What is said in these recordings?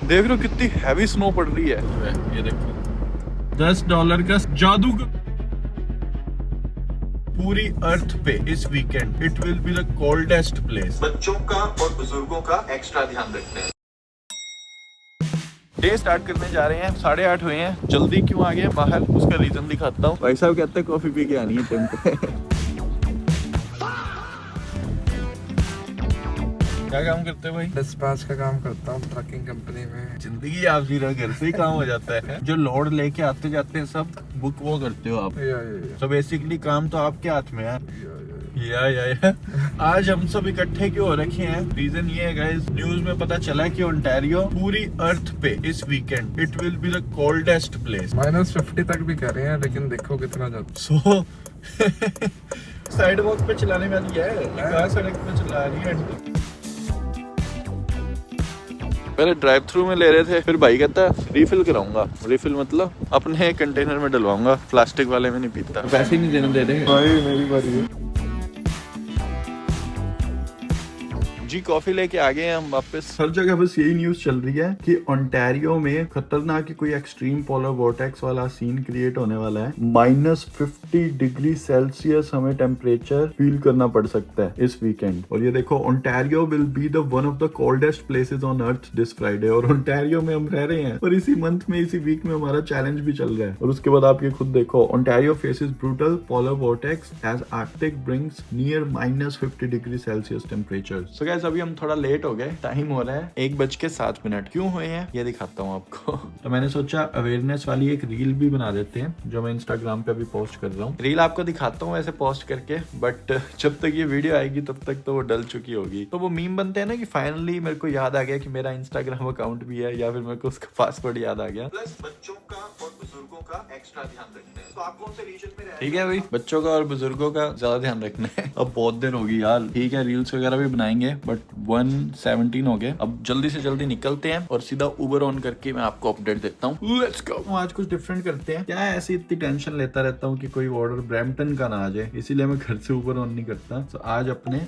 देख रहे हो कितनी हैवी स्नो पड़ रही है। ये देखो $10 का जादू पूरी अर्थ पे इस weekend it will be the coldest place. बच्चों का और बुजुर्गों का एक्स्ट्रा ध्यान रखते हैं। डे स्टार्ट करने जा रहे हैं, 8:30 हुए हैं। जल्दी क्यों आ गए बाहर, उसका रीजन दिखाता हूँ। भाई साहब कहते हैं कॉफी पी के आनी है टाइम पे। क्या काम करते हो भाई? डिस्पैच का काम करता हूँ ट्रकिंग कंपनी में। जिंदगी आप जी रहे, घर से ही काम हो जाता है। जो लोड लेके आते जाते हैं सब बुक वो करते हो आप। तो बेसिकली काम तो आपके हाथ में है। या आज हम सब इकट्ठे क्यों हो रखे हैं? रीजन ये है गाइस, न्यूज में पता चला कि ओंटारियो पूरी अर्थ पे इस weekend it will be the coldest place. -50 तक भी कर रहे हैं, लेकिन देखो कितना जाता। सो साइड वॉक पे चलाने वाली है, सड़क पे चला रही है। पहले ड्राइव थ्रू में ले रहे थे, फिर भाई कहता है रिफिल कराऊंगा। रिफिल मतलब अपने कंटेनर में डलवाऊंगा, प्लास्टिक वाले में नहीं पीता। पैसे ही नहीं देने दे रहे भाई मेरी बारी है। जी कॉफी लेके आ गए हैं हम वापस। हर जगह बस यही न्यूज चल रही है कि ओंटारियो में खतरनाक कोई एक्सट्रीम पोलर वोर्टेक्स वाला सीन क्रिएट होने वाला है। -50 डिग्री सेल्सियस हमें टेम्परेचर फील करना पड़ सकता है इस वीकेंड। और ये देखो, Ontario will be the one of the coldest places on earth this Friday. और ओंटारियो में हम रह रहे हैं और इसी मंथ में, इसी वीक में हमारा चैलेंज भी चल रहा है। और उसके बाद आप ये खुद देखो, Ontario faces brutal polar vortex as Arctic brings near -50 degree Celsius temperature. So guys अभी हम थोड़ा लेट हो गए, टाइम हो रहा है 1:07। क्यों हुए हैं ये दिखाता हूँ आपको। तो मैंने सोचा अवेयरनेस वाली एक रील भी बना देते हैं, जो मैं इंस्टाग्राम पे अभी पोस्ट कर रहा हूँ। रील आपको दिखाता हूँ ऐसे पोस्ट करके, बट जब तक ये वीडियो आएगी तब तक तो वो डल चुकी होगी। तो वो मीम बनते हैं ना कि फाइनली मेरे को याद आ गया कि मेरा इंस्टाग्राम अकाउंट भी है, या फिर मेरे को उसका पासवर्ड याद आ गया। प्लस बच्चों का और बुजुर्गों का एक्स्ट्रा ध्यान रखते हैं। तो आप कौन से रीजन में रह रहे हैं? ठीक है भाई, बच्चों का और बुजुर्गों का ज्यादा ध्यान रखना है। अब बहुत देर होगी यार। ठीक है, रील्स वगैरह भी बनाएंगे, बट 1:17 हो गए। अब जल्दी से जल्दी निकलते हैं और सीधा उबर ऑन करके मैं आपको अपडेट देता हूँ। Let's go. आज कुछ डिफरेंट करते हैं। क्या ऐसी इतनी टेंशन लेता रहता हूँ कि कोई ऑर्डर ब्रैम्पटन का ना आ जाए, इसीलिए मैं घर से उबर ऑन नहीं करता। तो आज अपने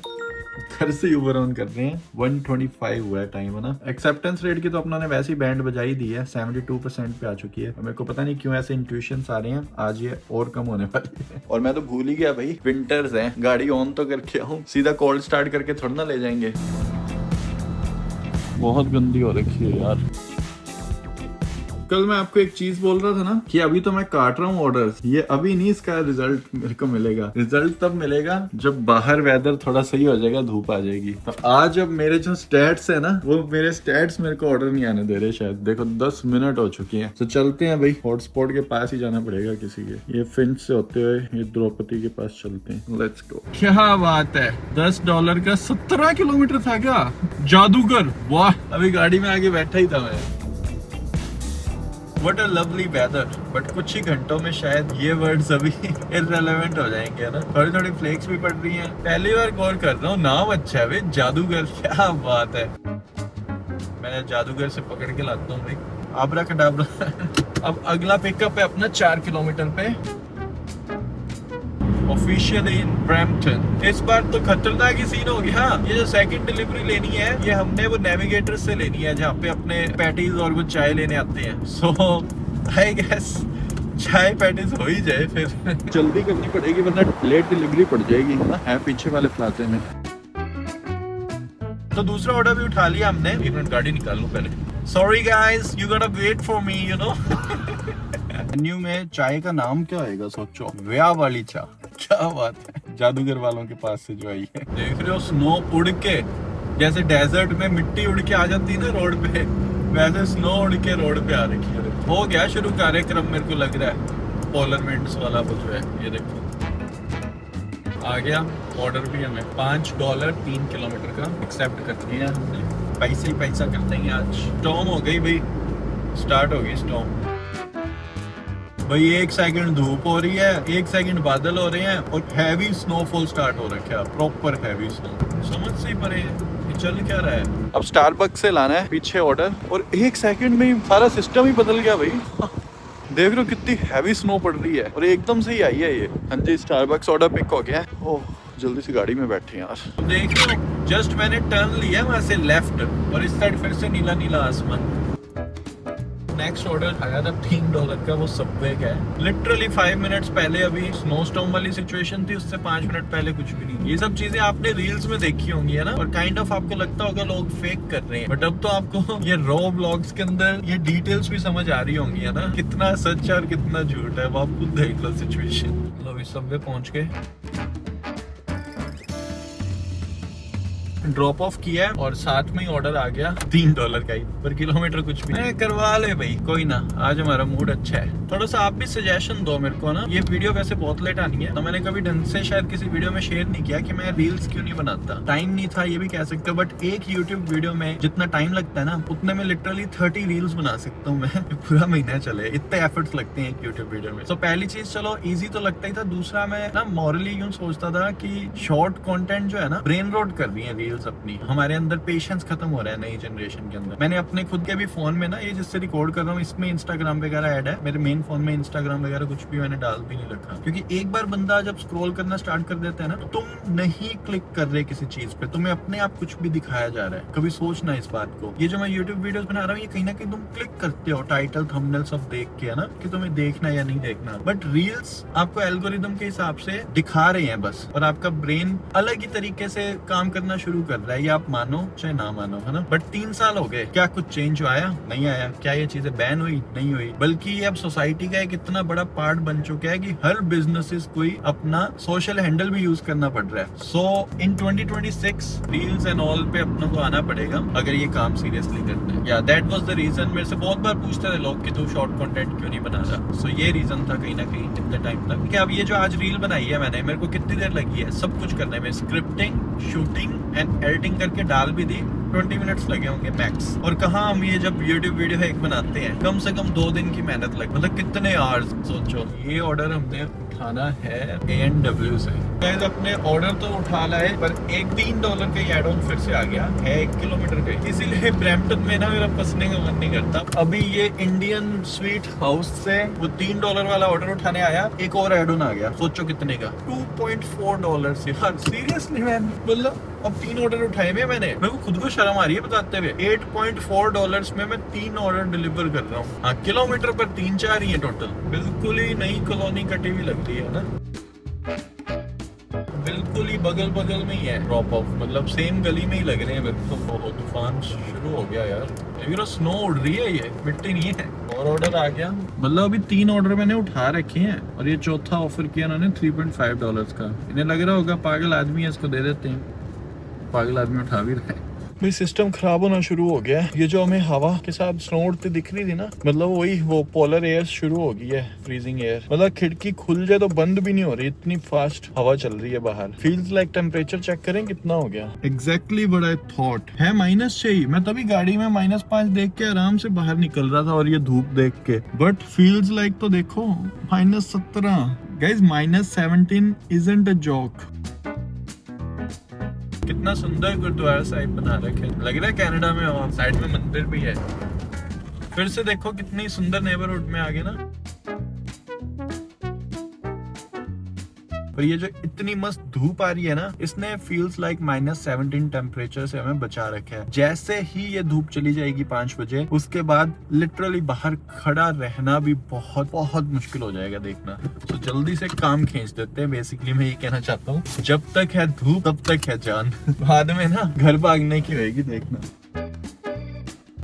घर से उबर ऑन कर रहे हैं। 1:25 हुआ है टाइम, है ना। एक्सेप्टेंस रेट की तो अपना ने वैसे ही बैंड बजाई दी है, 72% पे आ चुकी है। मेरे को पता नहीं क्यों ऐसे इंट्यूशंस आ रहे हैं, आज ये और कम होने वाली है। और मैं तो भूल ही गया भाई, विंटर्स हैं, गाड़ी ऑन तो करके आऊं, सीधा कोल्ड स्टार्ट करके थोड़ा ना ले जाएंगे। बहुत गंदी हो रखी है यार। कल मैं आपको एक चीज बोल रहा था ना कि अभी तो मैं काट रहा हूँ ऑर्डर्स, ये अभी नहीं, इसका रिजल्ट मेरे को मिलेगा। रिजल्ट तब मिलेगा जब बाहर वेदर थोड़ा सही हो जाएगा, धूप आ जाएगी। तो आज अब मेरे जो स्टैट्स है ना, वो मेरे स्टैट्स मेरे को ऑर्डर नहीं आने दे रहे शायद। देखो 10 मिनट हो चुकी हैं। तो चलते हैं भाई, हॉटस्पॉट के पास ही जाना पड़ेगा किसी के। ये फिंच से होते हुए ये द्रौपदी के पास चलते हैं। Let's go. क्या बात है, $10 का 17 किलोमीटर था क्या? जादूगर, वाह। अभी गाड़ी में आगे बैठा ही था मैं। What a lovely weather, but कुछ ही घंटों में शायद ये वर्ड्स अभी irrelevant हो जाएंगे, है ना। थोड़ी थोड़ी फ्लेक्स भी पड़ रही हैं। पहली बार गौर कर रहा हूँ, नाम अच्छा है भाई, जादूगर। क्या बात है। मैं जादूगर से पकड़ के लाता हूँ भाई, आबरा कडाबरा। अब अगला पिकअप है अपना 4 किलोमीटर पे, ऑफिशियली इन ब्रैम्पटन। इस बार तो खतरनाक ही सीन हो गया। ये जो सेकंड डिलीवरी लेनी है, ये हमने वो नेविगेटर से लेनी है, जहाँ पे अपने पैटीज और वो चाय लेने आते हैं। सो आई गेस चाय पैटीज हो ही जाए, फिर जल्दी करनी पड़ेगी वरना लेट डिलीवरी पड़ जाएगी, है पीछे वाले प्लाजे में। तो दूसरा ऑर्डर भी उठा लिया हमने। 1 मिनट गाड़ी निकाल लूं पहले। Sorry guys, you gotta wait for me, you know. Menu में चाय का नाम क्या आएगा सोचो? व्याह वाली चाय। क्या बात है, जादूगर वालों के पास से जो आई है। देख रहे हो स्नो उड़ के, जैसे डेजर्ट में मिट्टी उड़ के आ जाती है ना रोड पे, वैसे स्नो उड़ के रोड पे आ रखी है। हो गया शुरू कार्यक्रम, मेरे को लग रहा है पोलर विंड्स वाला वो जो है। ये देखो आ गया ऑर्डर भी हमें। $5 3 किलोमीटर का एक्सेप्ट कर लिया हमने। पैसे ही पैसा करते हैं आज। स्टॉर्म हो गई भाई, स्टार्ट हो गई स्टॉर्म भाई। 1 सेकंड धूप हो रही है, 1 सेकंड बादल हो रहे हैं और हैवी स्नोफॉल स्टार्ट हो रखा है, प्रॉपर हैवी स्नो। समझ से ही परे चल क्या रहा है। अब स्टारबक्स से लाना है पीछे ऑर्डर, और 1 सेकंड में ही सारा सिस्टम ही बदल गया भाई। देख रहे हो कितनी हैवी स्नो पड़ रही है और एकदम से ही आई है ये। हाँ जी, स्टारबक्स ऑर्डर पिक हो गया। ओह, जल्दी से गाड़ी में बैठे यार। देख लो, जस्ट मैंने टर्न लिया वहां से लेफ्ट, और इस साइड फिर से नीला नीला आसमान। नेक्स्ट ऑर्डर आया था $3 का, वो सबवे का है। लिटरली 5 मिनट्स पहले अभी स्नो स्टॉर्म वाली सिचुएशन थी, उससे 5 मिनट पहले कुछ भी नहीं। ये सब चीजें आपने रील्स में देखी होंगी है ना, और काइंड ऑफ आपको लगता होगा लोग फेक कर रहे हैं, बट अब तो आपको ये रॉ व्लॉग्स के अंदर ये डिटेल्स भी समझ आ रही होंगी है ना, कितना सच और कितना झूठ है। वो आप खुद देख लो सिचुएशन। लो इस सबवे पहुंच गए, ड्रॉप ऑफ किया है और साथ में ही ऑर्डर आ गया $3 का ही, पर किलोमीटर कुछ भी नहीं। करवा ले भाई, कोई ना, आज हमारा मूड अच्छा है। थोड़ा सा आप भी सजेशन दो मेरे को ना। ये वीडियो वैसे बहुत लेट आनी है, तो मैंने कभी ढंग से शायद किसी वीडियो में शेयर नहीं किया कि मैं रील्स क्यों नहीं बनाता। टाइम नहीं था ये भी कह सकते हो, बट एक यूट्यूब वीडियो में जितना टाइम लगता है ना, उतने में लिटरली 30 रील्स बना सकता हूँ मैं। पूरा महीना चले, इतने एफर्ट्स लगते हैं एक यूट्यूब वीडियो में। तो पहली चीज चलो इजी तो लगता ही था, दूसरा मैं ना मॉरली यूं सोचता था कि शॉर्ट कंटेंट जो है ना ब्रेन रोट कर रही है रील्स अपनी। हमारे अंदर पेशेंस खत्म हो रहा है नई जनरेशन के अंदर। मैंने अपने खुद के भी फोन में ना, ये जिससे रिकॉर्ड कर रहा हूँ, इसमें इंस्टाग्राम वगैरह ऐड है। मेरे मेन फोन में इंस्टाग्राम वगैरह कुछ भी मैंने डाल भी नहीं रखा, क्योंकि एक बार बंदा जब स्क्रॉल करना स्टार्ट कर देता है ना, तुम नहीं क्लिक कर रहे किसी चीज पे, तुम्हें अपने आप कुछ भी दिखाया जा रहा है। कभी सोचना इस बात को। ये जो मैं यूट्यूब वीडियोस बना रहा हूँ, ये कहीं ना कहीं तुम क्लिक करते हो टाइटल थंबनेल सब देख के, है ना, कि तुम्हें देखना या नहीं देखना। बट रील्स आपको एल्गोरिदम के हिसाब से दिखा रहे हैं बस, और आपका ब्रेन अलग ही तरीके से काम करना शुरू कर रहा है। ये आप मानो चाहे ना मानो, है ना। बट 3 साल हो गए, क्या कुछ चेंज आया? नहीं आया। क्या ये चीजें बैन हुई? नहीं हुई। बल्कि ये अब सोसाइटी का एक इतना बड़ा पार्ट बन चुका है कि हर बिजनेसेस को ही अपना सोशल हैंडल भी यूज करना पड़ रहा है। सो इन 2026 रील्स एंड ऑल पे अपने को आना पड़ेगा अगर ये काम सीरियसली करना है। या दैट वाज द रीजन। मेरे से बहुत बार पूछते थे लोग कि तू शॉर्ट कंटेंट क्यों नहीं बना रहा। सो ये रीजन था कहीं ना कहीं इतने टाइम तक। कि अब ये जो आज रील बनाई है मैंने, मेरे को कितनी देर लगी है सब कुछ करने में। स्क्रिप्टिंग, शूटिंग एंड एडिटिंग करके डाल भी दी, 20 मिनट्स लगे होंगे मैक्स। और कहाँ हम ये जब यूट्यूब वीडियो एक बनाते हैं, कम से कम 2 दिन की मेहनत लग, मतलब कितने आवर्स सोचो। ये ऑर्डर हमने उठाना है A&W से। गाइस अपने ऑर्डर तो उठा लाए, पर एक $3 का एड ऑन फिर से आ गया है 1 किलोमीटर का। इसीलिए ब्रैम्पटन में ना मेरा फंसने का मन नहीं करता। अभी ये इंडियन स्वीट हाउस से वो $3 वाला ऑर्डर उठाने आया, एक और एड ऑन आ गया। सोचो कितने का, $2.4 यार। सीरियसली मैन, मतलब अब 3 ऑर्डर उठाए हुए मैंने। मेरे को खुद को शर्म आ रही है बताते हुए। $8.4 में मैं 3 ऑर्डर डिलीवर कर रहा हूँ। हाँ, किलोमीटर पर 3-4 ही है टोटल। बिल्कुल ही नई कॉलोनी कटी हुई लगती है ना, बिल्कुल ही बगल बगल में ही है ड्रॉप ऑफ, मतलब सेम गली में ही लग रहे हैं मेरे को। तो तूफान शुरू हो गया यार, स्नो उड़ रही है, ये मिट्टी नहीं है। और ऑर्डर आ गया, मतलब अभी 3 ऑर्डर मैंने उठा रखे हैं, और ये चौथा ऑफर किया उन्होंने $3.5 का। इन्हें लग रहा होगा पागल आदमी है, इसको दे देते हैं। पागल आदमी उठा भी रहा है। भाई सिस्टम खराब होना शुरू हो गया है। ये जो हमें हवा के साथ स्नो उड़ती दिख रही थी ना, मतलब वही वो पोलर एयर शुरू हो गई है, फ्रीजिंग एयर। मतलब खिड़की खुल जाए तो बंद भी नहीं हो रही, इतनी फास्ट हवा चल रही है बाहर। फील्स लाइक टेम्परेचर चेक करें कितना हो गया। एग्जैक्टली व्हाट आई थॉट है, -6 ही। मैं तभी गाड़ी में -5 देख के आराम से बाहर निकल रहा था, और ये धूप देख के। बट फील्स लाइक तो देखो -17। Guys -17 isn't a joke. कितना सुंदर गुरुद्वारा साहिब बना रखे, लग रहा है कनाडा में हो। साइड में मंदिर भी है। फिर से देखो कितनी सुंदर नेबरहुड में आ गए ना। पर ये जो इतनी मस्त धूप आ रही है ना, इसने फील्स लाइक -17 टेम्परेचर से हमें बचा रखा है। जैसे ही ये धूप चली जाएगी 5 बजे, उसके बाद लिटरली बाहर खड़ा रहना भी बहुत बहुत मुश्किल हो जाएगा, देखना। तो जल्दी से काम खींच देते हैं। बेसिकली मैं ये कहना चाहता हूँ, जब तक है धूप तब तक है जान। बाद में ना घर भागने की होगी, देखना।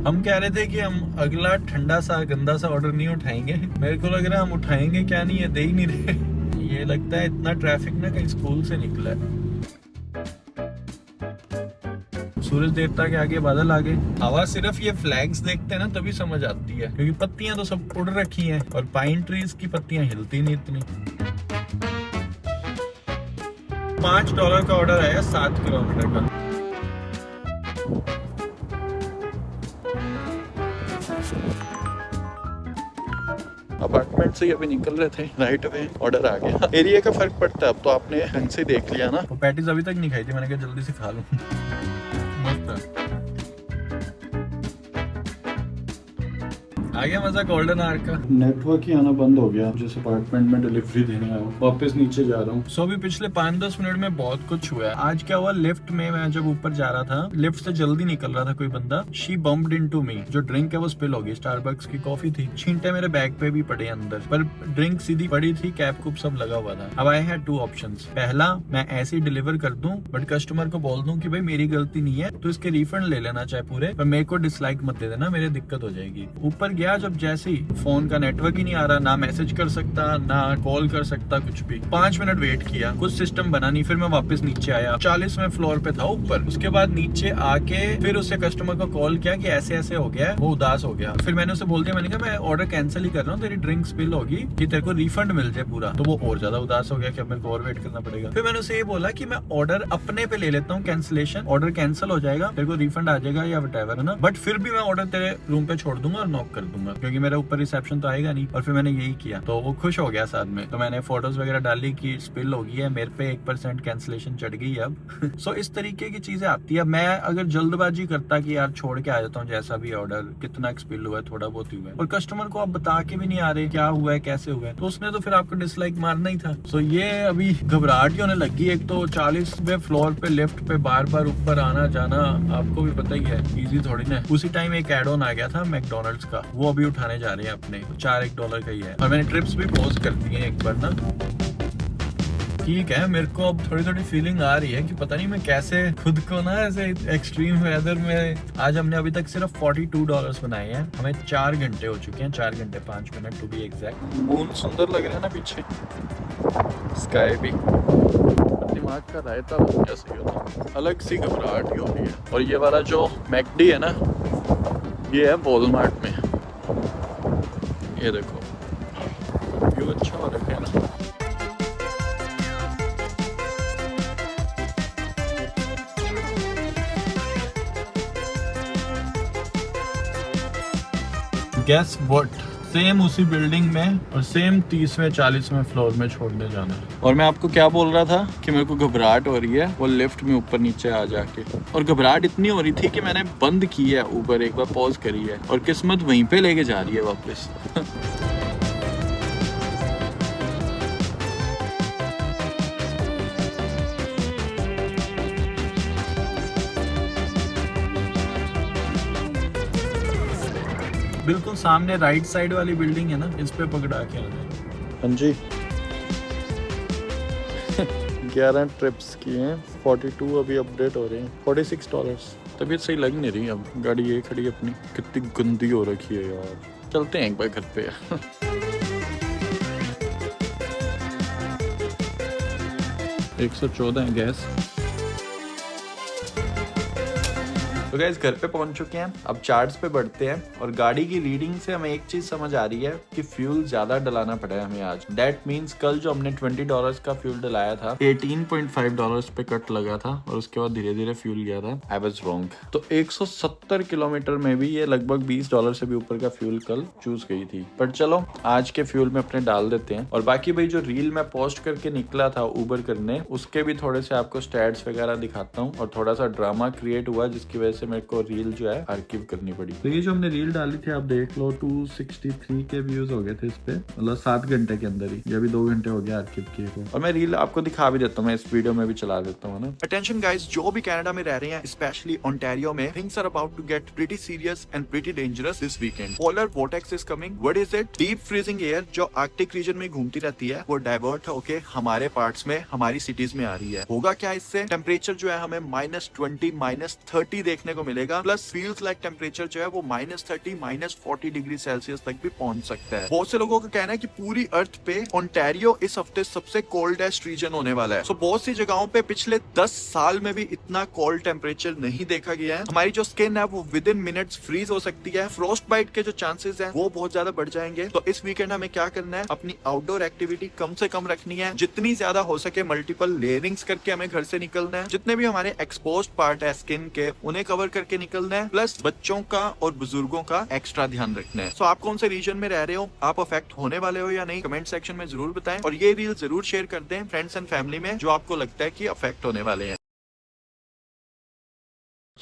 हम कह रहे थे कि हम अगला ठंडा सा गंदा सा ऑर्डर नहीं उठाएंगे। मेरे को लग रहा है हम उठाएंगे क्या नहीं है, दे ही नहीं रहे। ये लगता है इतना ट्रैफिक ना कहीं स्कूल से निकला है। सूरज देवता के आगे बादल आ गए। हवा सिर्फ ये फ्लैग्स देखते हैं ना तभी समझ आती है, क्योंकि पत्तियां तो सब उड़ रखी हैं, और पाइन ट्रीज की पत्तियां हिलती नहीं इतनी। $5 का ऑर्डर आया 7 किलोमीटर का। अपार्टमेंट से अभी निकल रहे थे, राइट वे ऑर्डर आ गया। एरिया का फर्क पड़ता है, अब तो आपने ढंग से देख लिया ना। तो पैटीज अभी तक नहीं खाई थी, मैंने कहा जल्दी से खा लूं। मस्त है। आ गया मजा गोल्डन आवर का। नेटवर्क ही आना बंद हो गया जिस अपार्टमेंट में डिलीवरी देने आया हूँ, वापस नीचे जा रहा हूँ। सो अभी पिछले 5-10 मिनट में बहुत कुछ हुआ है। आज क्या हुआ, लिफ्ट में मैं जब ऊपर जा रहा था, लिफ्ट से जल्दी निकल रहा था कोई बंदा, शी बम्प्ड इनटू मी। जो ड्रिंक है वो स्पिल हो गई, स्टारबक्स की कॉफी थी, छींटे मेरे बैग पे भी पड़े अंदर, पर ड्रिंक सीधी पड़ी थी, कैप कूप सब लगा हुआ था। अब आई हैड 2 ऑप्शंस। पहला, मैं ऐसे ही डिलीवर कर दूं बट कस्टमर को बोल दूं कि भाई मेरी गलती नहीं है, तो इसके रिफंड ले लेना चाहे पूरे, पर मेरे को डिसलाइक मत दे देना, मेरे दिक्कत हो जाएगी। ऊपर गया जब जैसे ही, फोन का नेटवर्क ही नहीं आ रहा, ना मैसेज कर सकता ना कॉल कर सकता, कुछ भी। 5 मिनट वेट किया, कुछ सिस्टम बना नहीं, फिर मैं वापस नीचे आया, 40वें फ्लोर पे था ऊपर। उसके बाद नीचे आके फिर उससे कस्टमर को कॉल किया कि ऐसे ऐसे हो गया है, वो उदास हो गया। फिर मैंने उसे बोल दिया, मैंने कहा मैं ऑर्डर कैंसिल ही कर रहा हूँ, तेरी ड्रिंक स्पिल होगी कि तेरे को रिफंड मिल जाए पूरा। तो वो और ज्यादा उदास हो गया कि अब मेरे को और वेट करना पड़ेगा। फिर मैंने उसे ये बोला कि मैं ऑर्डर अपने पे ले लेता हूँ, कैंसिलेशन, ऑर्डर कैंसिल हो जाएगा, तेरे को रिफंड आ जाएगा या व्हाटएवर, है ना, बट फिर भी मैं ऑर्डर तेरे रूम पे छोड़ दूंगा और नॉक कर दूंगा, क्योंकि मेरा ऊपर रिसेप्शन तो आएगा नहीं। और फिर मैंने यही किया, तो वो खुश हो गया साथ में। तो मैंने फोटोज वगैरह डाली कि स्पिल हो गई है, मेरे पे 1% कैंसिलेशन चढ़ गई अब। सो इस तरीके की चीजें आती है। मैं अगर जल्दबाजी करता कि यार छोड़ के आ जाता हूँ जैसा भी ऑर्डर, कितना एक्सपिल हुआ है, थोड़ा बहुत ही हुआ है, और कस्टमर को आप बता के भी नहीं आ रहे क्या हुआ है कैसे हुआ है, तो उसने तो फिर आपको डिसलाइक मारना ही था। सो ये अभी घबराहट ही होने लगी। एक तो 40वें फ्लोर पे लिफ्ट पे बार बार ऊपर आना जाना, आपको भी पता ही है, इजी थोड़ी ना। उसी टाइम एक एड ऑन आ गया था मैकडोनल्ड्स का, वो अभी उठाने जा रहे हैं अपने, $4 का ही है, और मैंने ट्रिप्स भी पॉज कर दी है एक बार ना। ठीक है, मेरे को अब थोड़ी थोड़ी फीलिंग आ रही है कि पता नहीं मैं कैसे खुद को ना ऐसे एक्सट्रीम वेदर में। आज हमने अभी तक सिर्फ $42 बनाए हैं, हमें 4 घंटे हो चुके हैं, 4 घंटे 5 minute to be exact. Moon सुंदर लग रहा है ना पीछे, स्काई भी। दिमाग का रायता हो गया, सही होता, अलग सी घबराहट ही हो रही है। और ये वाला जो मैकडी है ना, ये है वॉलमार्ट में, ये देखो व्यू अच्छा हो रखा है ना। Guess what? सेम उसी बिल्डिंग में और सेम 30वें 40वें फ्लोर में छोड़ने जाना है। और मैं आपको क्या बोल रहा था कि मेरे को घबराहट हो रही है वो लिफ्ट में ऊपर नीचे आ जाके, और घबराहट इतनी हो रही थी कि मैंने बंद की है ऊबर, एक बार पॉज करी है, और किस्मत वहीं पे लेके जा रही है वापस। बिल्कुल सामने राइट साइड वाली बिल्डिंग है ना, इस पे पकड़ा के आ जाए। हाँ जी 11 ट्रिप्स किए हैं, 42 अभी अपडेट हो रहे हैं, $46। तबीयत सही लग नहीं रही। अब गाड़ी ये खड़ी अपनी, कितनी गंदी हो रखी है यार। चलते हैं एक बार घर पे। 114 है गैस। तो गाइस घर पे पहुंच चुके हैं, अब चार्ट्स पे बढ़ते हैं, और गाड़ी की रीडिंग से हमें एक चीज समझ आ रही है कि फ्यूल ज्यादा डलाना पड़ा है हमें आज। दैट मींस कल जो हमने $20 का फ्यूल डलाया था, $18.5 पे कट लगा था, और उसके बाद धीरे धीरे फ्यूल गया था। I was wrong. तो 170 किलोमीटर में भी ये लगभग $20 से भी ऊपर का फ्यूल कल चूज गई थी। पर चलो आज के फ्यूल में अपने डाल देते हैं। और बाकी भाई जो रील मैं पोस्ट करके निकला था उबर करने, उसके भी थोड़े से आपको स्टैट्स वगैरह दिखाता हूँ, और थोड़ा सा ड्रामा क्रिएट हुआ जिसकी वजह से मेरे को रील जो है आर्काइव करनी पड़ी। तो ये जो हमने रील डाली थी आप देख लो, 263 के व्यूज हो गए थे इस पे, मतलब 7 घंटे के अंदर ही। ये अभी 2 घंटे हो गए आर्काइव किए को, और मैं रील आपको दिखा भी देता हूँ, मैं इस वीडियो में भी चला देता हूँ ना। अटेंशन गाइस, जो भी कनाडा में रह रहे हैं, स्पेशली ओंटारियो में, things are about to get pretty serious and pretty dangerous this weekend. Polar vortex is coming. What is it? Deep freezing air जो आर्कटिक रीजन में घूमती रहती है, वो डाइवर्ट होके हमारे पार्ट्स में, हमारी सिटीज में आ रही है। होगा क्या इससे? टेम्परेचर जो है हमें -20 -30 देखने को मिलेगा, प्लस फील्स लाइक टेम्परेचर जो है वो -30 -40 डिग्री सेल्सियस तक भी पहुंच सकता है। बहुत से लोगों का कहना है कि पूरी अर्थ पे ओंटारियो इस हफ्ते सबसे कोल्डेस्ट रीजन होने वाला है। सो बहुत सी जगहों पे पिछले 10 साल में भी इतना कोल्ड टेम्परेचर नहीं देखा गया है। हमारी जो स्किन है वो विद इन मिनट्स फ्रीज हो सकती है। फ्रोस्ट बाइट के जो चांसेस हैं वो बहुत ज्यादा बढ़ जाएंगे। तो इस वीकेंड हमें क्या करना है, अपनी आउटडोर एक्टिविटी कम से कम रखनी है, जितनी ज्यादा हो सके मल्टीपल लेयरिंग्स करके हमें घर से निकलना है। जितने भी हमारे एक्सपोज्ड पार्ट है स्किन के, उन्हें कवर करके निकलना है, प्लस बच्चों का और बुजुर्गों का एक्स्ट्रा ध्यान रखना है। सो आप कौन से रीजन में रह रहे हो, आप अफेक्ट होने वाले हो या नहीं, कमेंट सेक्शन में जरूर बताएं, और ये रील जरूर शेयर कर दें फ्रेंड्स एंड फैमिली में जो आपको लगता है कि अफेक्ट होने वाले हैं।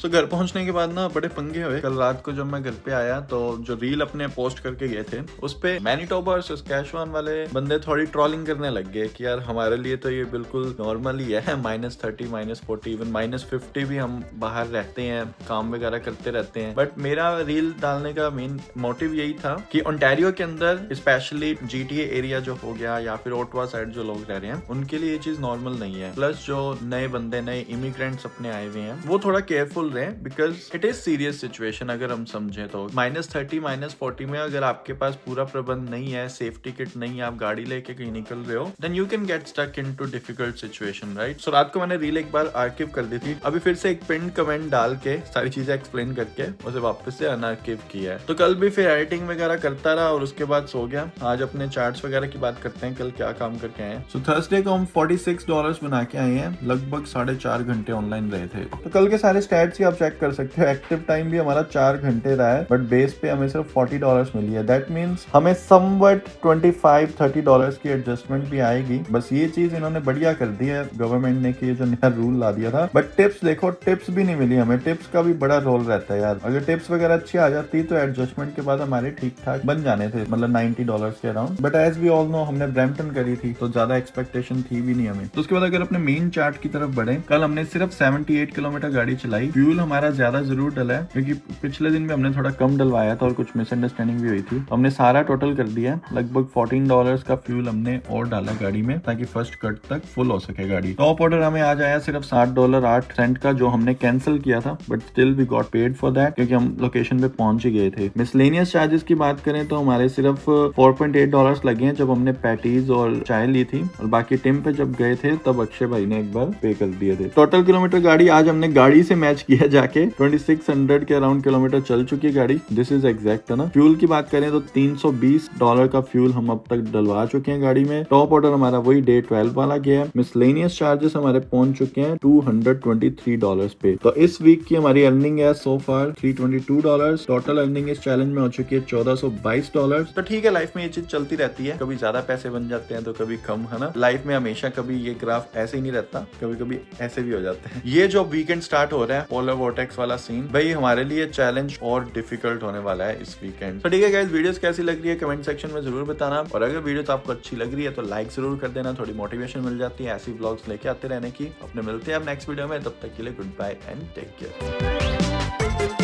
तो घर पहुंचने के बाद ना बड़े पंगे हुए। कल रात को जब मैं घर पे आया तो जो रील अपने पोस्ट करके गए थे उस पे मैनीटोबा और सस्कैचुआन वाले बंदे थोड़ी ट्रोलिंग करने लग गए कि यार हमारे लिए तो ये बिल्कुल नॉर्मल ही है, -30 -40 इवन -50 भी हम बाहर रहते हैं, काम वगैरह करते रहते हैं। बट मेरा रील डालने का मेन मोटिव यही था कि ओंटारियो के अंदर स्पेशली GTA एरिया जो हो गया या फिर ओटावा साइड जो लोग रह रहे हैं उनके लिए ये चीज नॉर्मल नहीं है। प्लस जो नए बंदे नए इमिग्रेंट्स अपने आए हुए हैं वो थोड़ा केयरफुल रहे because it is serious situation. अगर हम समझे तो -30 -40 में अगर आपके पास पूरा प्रबंध नहीं है, सेफ्टी किट नहीं है, आप गाड़ी लेके कहीं निकल रहे हो, then you can get stuck into difficult situation, right. So रात को मैंने रील एक बार आर्काइव कर दी थी, अभी फिर से एक पिन कमेंट डाल के सारी चीजें एक्सप्लेन करके उसे वापस से अनआर्काइव किया है। तो कल भी फिर एडिटिंग वगैरह करता रहा और उसके बाद सो गया। आज अपने चार्ट्स वगैरह की बात करते हैं, कल क्या काम करके आए हैं। सो थर्सडे को हम $46 बना के आए हैं, लगभग 4.5 घंटे ऑनलाइन रहे थे। तो कल के सारे स्टैट्स ही आप चेक कर सकते हो। एक्टिव टाइम भी हमारा 4 घंटे रहा है, बट बेस पे हमें सिर्फ $40 मिली है। दैट मीन्स हमें समवट $25-30 की एडजस्टमेंट भी आएगी। बस ये चीज इन्होंने बढ़िया कर दी है गवर्नमेंट ने कि ये जो नया रूल ला दिया था। बट टिप्स देखो, टिप्स भी नहीं मिली हमें। टिप्स का भी बड़ा रोल रहता है यार। अगर टिप्स वगैरह अच्छी आ जाती तो एडजस्टमेंट के बाद हमारे ठीक ठाक बन जाने थे, मतलब $90 के around. But as we all know हमने ब्रैम्पटन करी थी तो ज्यादा एक्सपेक्टेशन थी भी नहीं हमें। तो उसके बाद अगर अपने मेन चार्ट की तरफ बढ़े, कल हमने सिर्फ 78 किलोमीटर गाड़ी चलाई। फ्यूल हमारा ज्यादा जरूर डला है क्योंकि पिछले दिन में हमने थोड़ा कम डलवाया था और कुछ मिसअंडरस्टैंडिंग भी हुई थी। हमने सारा टोटल कर दिया, लगभग $14 का फ्यूल हमने और डाला गाड़ी में ताकि फर्स्ट कट तक फुल हो सके गाड़ी। टॉप ऑर्डर हमें आज आया सिर्फ $60.08 का, जो हमने कैंसिल किया था, but still we got paid for that क्योंकि हम लोकेशन पे पहुंच ही गए थे। मिसलेनियस चार्जेस की बात करें तो हमारे सिर्फ $4.8 लगे हैं जब हमने पैटीज और चाय ली थी, और बाकी टिम पे जब गए थे तब अक्षय भाई ने एक बार पे कर दिए थे। टोटल किलोमीटर गाड़ी आज हमने गाड़ी से मैच किया जाके 2600 के अराउंड किलोमीटर चल चुकी है गाड़ी। दिस इज एग्जैक्ट है ना। फ्यूल की बात करें तो $320 का फ्यूल हम अब तक डलवा चुके हैं गाड़ी में। टॉप ऑर्डर हमारा वही डे 12 वाला गया है। मिसलेनियस चार्जेस हमारे पहुंच चुके हैं $223 पे। तो इस वीक की हमारी अर्निंग है सो फार $322। टोटल अर्निंग इस चैलेंज में हो चुकी है $1422। तो ठीक है, लाइफ में ये चीज चलती रहती है, कभी ज्यादा पैसे बन जाते हैं तो कभी कम, है ना। लाइफ में हमेशा कभी ये ग्राफ ऐसे ही नहीं रहता, कभी कभी ऐसे भी हो जाते हैं। ये जो वीकेंड स्टार्ट हो रहा है पोलर वोर्टेक्स वाला सीन, भाई हमारे लिए चैलेंज और डिफिकल्ट होने वाला है इस वीकेंड। तो ठीक है गाइस, वीडियोस कैसी लग रही है कमेंट सेक्शन में जरूर बताना, और अगर वीडियोस आपको अच्छी लग रही है तो लाइक जरूर कर देना, थोड़ी मोटिवेशन मिल जाती है ऐसी व्लॉग्स लेके आते रहने की। अपने मिलते हैं अब नेक्स्ट वीडियो में, तब तक के लिए goodbye and take care.